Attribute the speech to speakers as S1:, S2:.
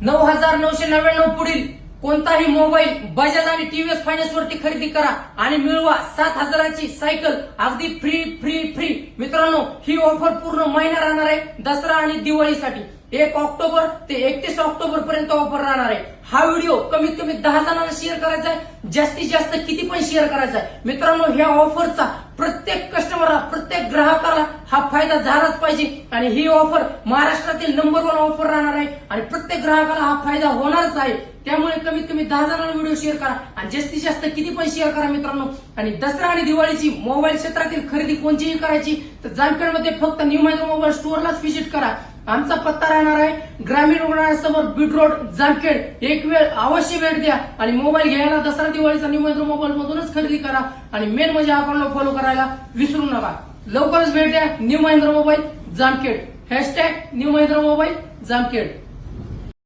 S1: 9,999 पुढील कोणताही मोबाईल बजाज आणि टीव्हीएस फायनान्स वरती खरेदी करा आणि मिळवा 7,000ची सायकल अगदी फ्री फ्री फ्री। मित्रांनो, ही ऑफर पूर्ण महिना राहणार आहे, दसरा आणि दिवाळीसाठी। 1 ऑक्टोबर ते 31 ऑक्टोबर पर्यंत ऑफर राहणार आहे। हा व्हिडिओ कमीत कमी 10 जणांना शेअर करायचा आहे, जास्तीत जास्त किती पण शेअर करायचा आहे। मित्रांनो, ह्या ऑफरचा प्रत्येक कस्टमरला, प्रत्येक ग्राहकाला हा फायदा झालाच पाहिजे आणि ही ऑफर महाराष्ट्रातील नंबर 1 ऑफर राहणार आहे आणि प्रत्येक ग्राहकाला हा फायदा होणारच आहे। त्यामुळे कमीत कमी 10 जणांना व्हिडिओ शेअर करा आणि जास्तीत जास्त किती पण शेअर करा मित्रांनो। आणि दसरा आणि दिवाळीची मोबाईल क्षेत्रातील खरेदी कोणतीही करायची तर जामखेडमध्ये फक्त न्यू महिंद्रा मोबाईल स्टोअरलाच व्हिजिट करा। आमचा पत्ता राहणार आहे ग्रामीण रुग्णालयासमोर, बीड रोड, जामखेड। एक वेळ अवश्य भेट द्या आणि मोबाईल घ्यायला दसरा दिवाळीचा न्यू महिंद्रा मोबाईल मधूनच खरेदी करा आणि मेन म्हणजे अकाउंटला फॉलो करायला विसरू नका। लवकरच भेट द्या new Mahindra mobile Jamkhed, #new Mahindra mobile Jamkhed.